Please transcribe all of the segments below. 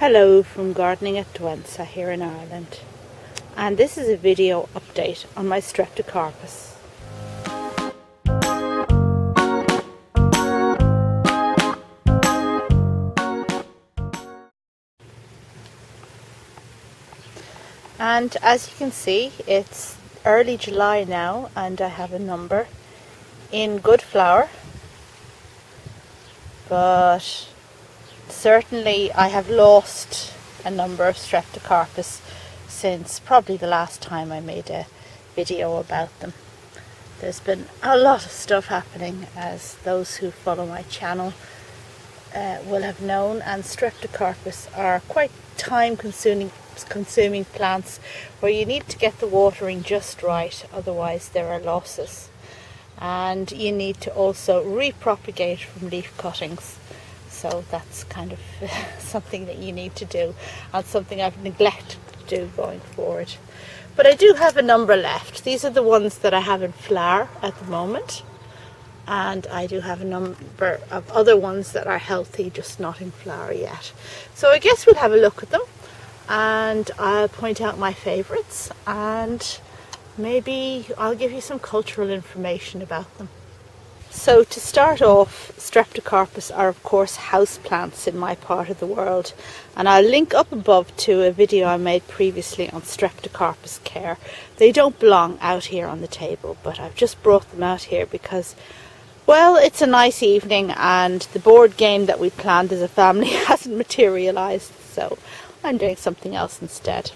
Hello from Gardening at Dwensa here in Ireland, and this is a video update on my Streptocarpus. And as you can see, it's early July now and I have a number in good flower, but certainly I have lost a number of Streptocarpus since probably the last time I made a video about them. There's been a lot of stuff happening, as those who follow my channel will have known, and Streptocarpus are quite time consuming plants where you need to get the watering just right, otherwise there are losses, and you need to also repropagate from leaf cuttings. So that's kind of something that you need to do, and something I've neglected to do going forward. But I do have a number left. These are the ones that I have in flower at the moment, and I do have a number of other ones that are healthy, just not in flower yet. So I guess we'll have a look at them, and I'll point out my favourites, and maybe I'll give you some cultural information about them. So to start off, Streptocarpus are of course house plants in my part of the world, and I'll link up above to a video I made previously on Streptocarpus care. They don't belong out here on the table, but I've just brought them out here because, well, it's a nice evening and the board game that we planned as a family hasn't materialised, so I'm doing something else instead.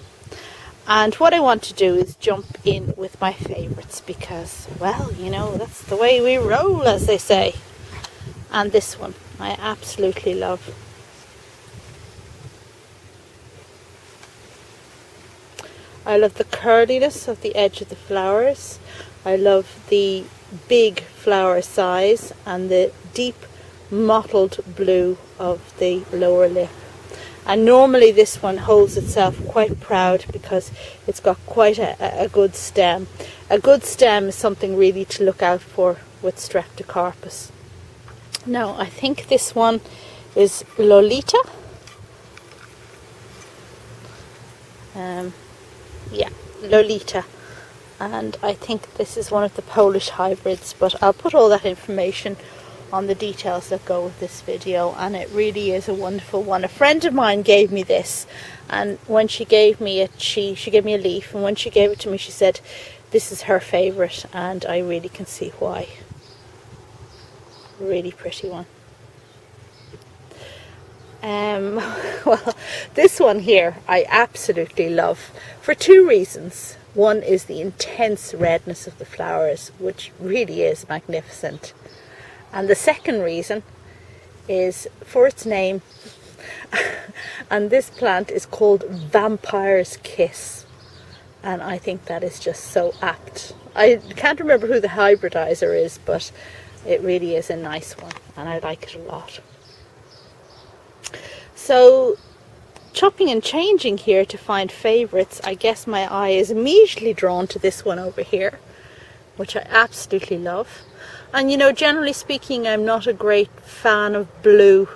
And what I want to do is jump in with my favourites because, well, you know, that's the way we roll, as they say. And this one I absolutely love. I love the curliness of the edge of the flowers. I love the big flower size and the deep mottled blue of the lower lip. And normally this one holds itself quite proud because it's got quite a good stem. A good stem is something really to look out for with Streptocarpus. Now I think this one is Lolita. Yeah, Lolita. And I think this is one of the Polish hybrids, but I'll put all that information on the details that go with this video, and it really is a wonderful one. A friend of mine gave me this, and when she gave me it, she gave me a leaf, and when she gave it to me she said this is her favourite, and I really can see why. Really pretty one. Well, this one here I absolutely love for two reasons. One is the intense redness of the flowers, which really is magnificent. And the second reason is for its name. And this plant is called Vampire's Kiss. And I think that is just so apt. I can't remember who the hybridizer is, but it really is a nice one. And I like it a lot. So, chopping and changing here to find favourites, I guess my eye is immediately drawn to this one over here, which I absolutely love. And you know, generally speaking, I'm not a great fan of blue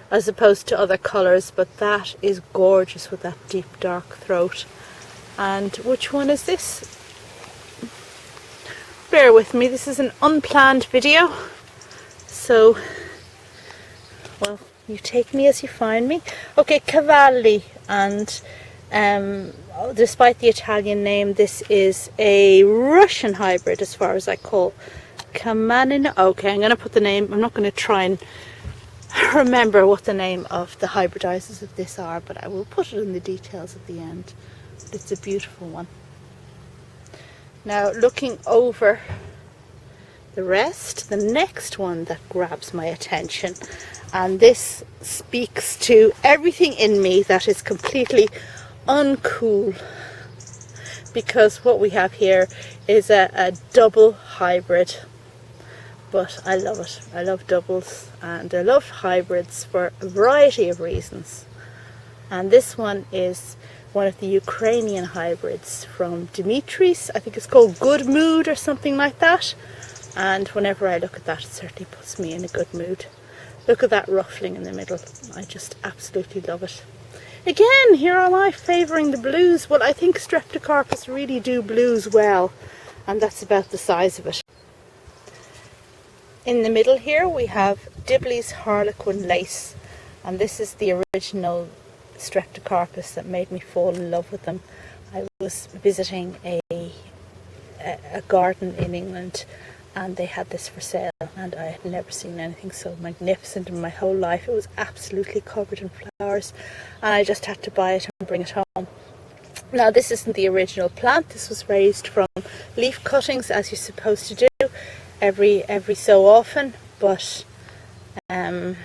as opposed to other colours, but that is gorgeous with that deep dark throat. And which one is this? Bear with me, this is an unplanned video, so, well, you take me as you find me. Okay, Cavalli, and despite the Italian name, this is a Russian hybrid as far as I call. Kamanin. Okay, I'm going to put the name. I'm not going to try and remember what the name of the hybridizers of this are, but I will put it in the details at the end. But it's a beautiful one. Now, looking over the rest, the next one that grabs my attention, and this speaks to everything in me that is completely uncool, because what we have here is a double hybrid. But I love it. I love doubles and I love hybrids for a variety of reasons. And this one is one of the Ukrainian hybrids from Dimitri's. I think it's called Good Mood or something like that. And whenever I look at that, it certainly puts me in a good mood. Look at that ruffling in the middle. I just absolutely love it. Again, here am I favouring the blues. Well, I think Streptocarpus really do blues well, and that's about the size of it. In the middle here we have Dibley's Harlequin lace, and this is the original Streptocarpus that made me fall in love with them. I was visiting a garden in England, and they had this for sale, and I had never seen anything so magnificent in my whole life. It was absolutely covered in flowers, and I just had to buy it and bring it home. Now, this isn't the original plant. This was raised from leaf cuttings, as you're supposed to do every so often, but and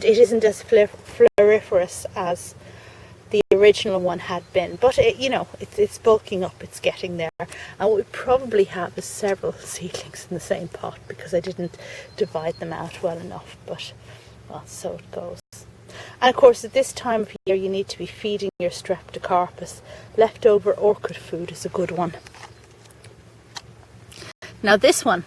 it isn't as floriferous as the original one had been, but it's bulking up, it's getting there, and what we probably have is several seedlings in the same pot because I didn't divide them out well enough, but well, so it goes. And of course, at this time of year you need to be feeding your Streptocarpus. Leftover orchid food is a good one. Now this one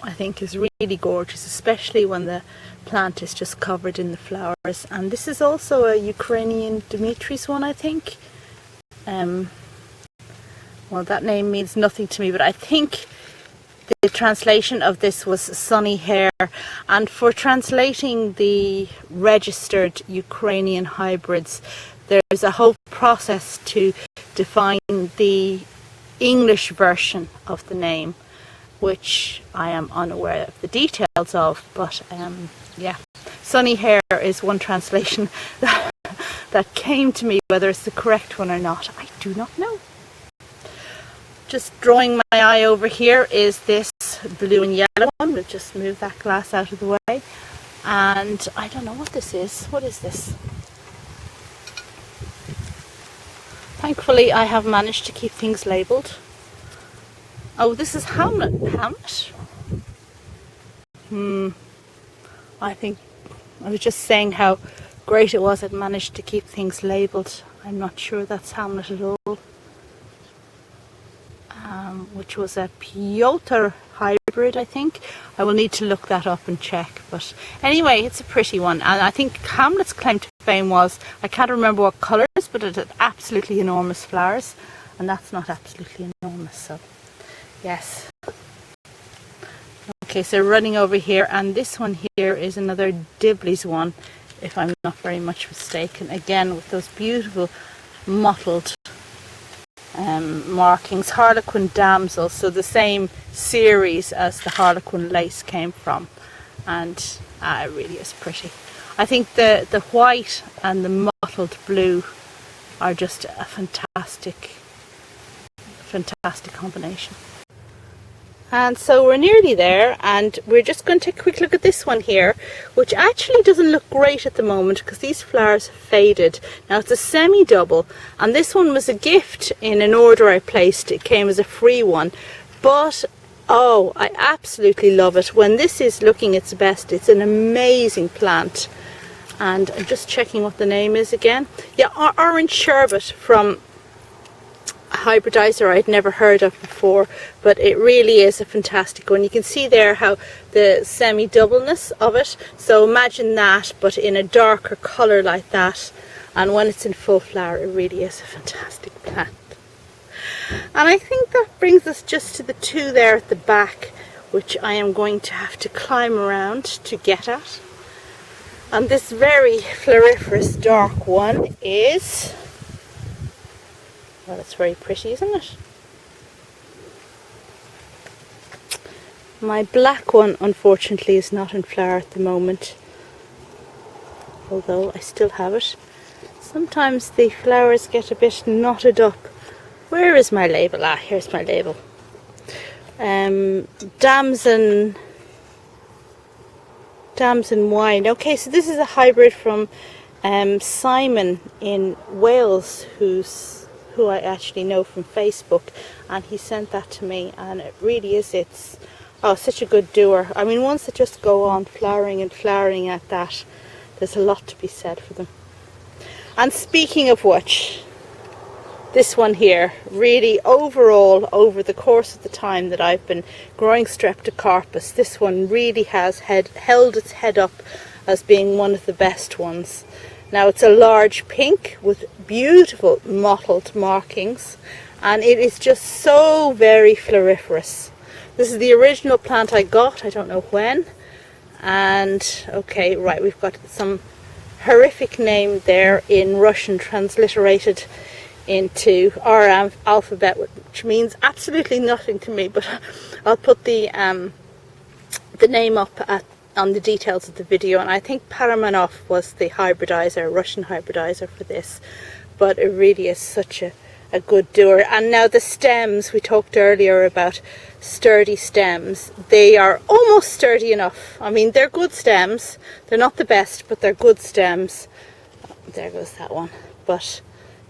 I think is really gorgeous, especially when the plant is just covered in the flowers. And this is also a Ukrainian Dimitri's one, I think. Well, that name means nothing to me, but I think the translation of this was sunny hair. And for translating the registered Ukrainian hybrids, there's a whole process to define the English version of the name, which I am unaware of the details of, but yeah, sunny hair is one translation that came to me. Whether it's the correct one or not, I do not know. Just drawing my eye over here is this blue and yellow one. We'll just move that glass out of the way, and I don't know what this is. What is this? Thankfully I have managed to keep things labelled. Oh, this is Hamlet. Hamlet? I think I was just saying how great it was I'd managed to keep things labelled. I'm not sure that's Hamlet at all. Which was a Piotr hybrid, I think. I will need to look that up and check. But anyway, it's a pretty one. And I think Hamlet's claim to fame was, I can't remember what colours, but it had absolutely enormous flowers. And that's not absolutely enormous, so yes. Okay, so running over here, and this one here is another Dibley's one, if I'm not very much mistaken. Again, with those beautiful mottled markings. Harlequin Damsel, so the same series as the Harlequin lace came from, and it really is pretty. I think the white and the mottled blue are just a fantastic combination. And so we're nearly there, and we're just going to take a quick look at this one here, which actually doesn't look great at the moment because these flowers have faded. Now it's a semi-double, and this one was a gift in an order I placed. It came as a free one, but oh, I absolutely love it. When this is looking its best, it's an amazing plant. And I'm just checking what the name is again. Yeah, Orange Sherbet from a hybridizer I'd never heard of before, but it really is a fantastic one. You can see there how the semi-doubleness of it, so imagine that but in a darker colour like that, and when it's in full flower it really is a fantastic plant. And I think that brings us just to the two there at the back, which I am going to have to climb around to get at. And this very floriferous dark one is, well, it's very pretty, isn't it? My black one, unfortunately, is not in flower at the moment, although I still have it. Sometimes the flowers get a bit knotted up. Where is my label? Ah, here's my label. Damsel wine. Okay, so this is a hybrid from Simon in Wales, who I actually know from Facebook, and he sent that to me, and it really is, it's such a good doer. I mean, ones that just go on flowering and flowering at that, there's a lot to be said for them. And speaking of which, this one here, really overall, over the course of the time that I've been growing Streptocarpus, this one really has held its head up as being one of the best ones. Now it's a large pink with beautiful mottled markings, and it is just so very floriferous. This is the original plant I got, I don't know when. And okay, right, we've got some horrific name there in Russian transliterated into our alphabet, which means absolutely nothing to me, but I'll put the name up on the details of the video. And I think Paramanov was the hybridizer, Russian hybridizer for this, but it really is such a good doer. And now the stems, we talked earlier about sturdy stems, they are almost sturdy enough. I mean, they're good stems, they're not the best, but they're good stems. Oh, there goes that one. But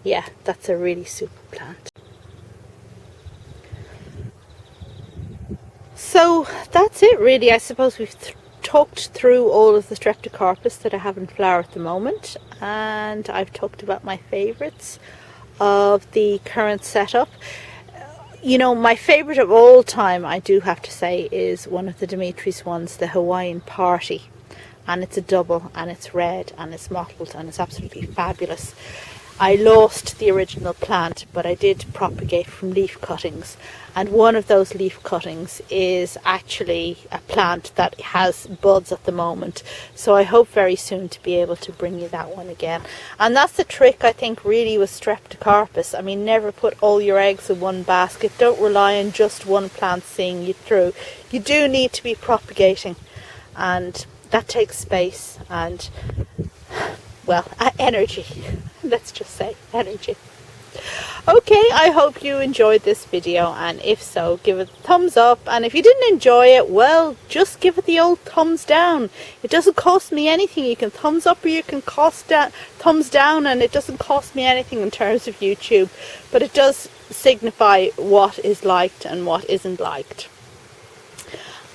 yeah, that's a really super plant. So that's it really. I suppose we've talked through all of the Streptocarpus that I have in flower at the moment, and I've talked about my favourites of the current setup. You know, my favourite of all time, I do have to say, is one of the Dimitri's ones, the Hawaiian Party. And it's a double, and it's red, and it's mottled, and it's absolutely fabulous. I lost the original plant, but I did propagate from leaf cuttings, and one of those leaf cuttings is actually a plant that has buds at the moment, so I hope very soon to be able to bring you that one again. And that's the trick, I think, really with Streptocarpus. I mean, never put all your eggs in one basket. Don't rely on just one plant seeing you through. You do need to be propagating, and that takes space and, well, energy. Let's just say energy. Okay, I hope you enjoyed this video, and if so, give it a thumbs up, and if you didn't enjoy it, well, just give it the old thumbs down. It doesn't cost me anything. You can thumbs up or you can thumbs down, and it doesn't cost me anything in terms of YouTube, but it does signify what is liked and what isn't liked.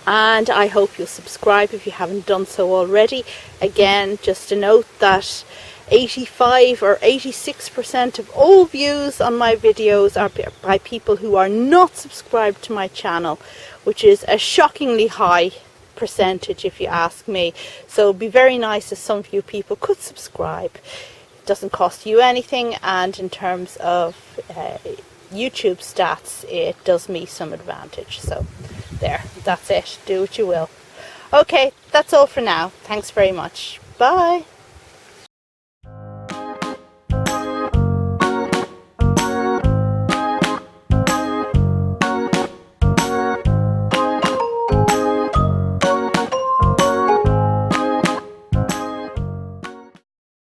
And I hope you'll subscribe if you haven't done so already. Again, just a note that 85 or 86% of all views on my videos are by people who are not subscribed to my channel, which is a shockingly high percentage if you ask me. So it'd be very nice if some of you people could subscribe. It doesn't cost you anything, and in terms of YouTube stats, it does me some advantage. So there, that's it. Do what you will. Okay, that's all for now. Thanks very much. Bye.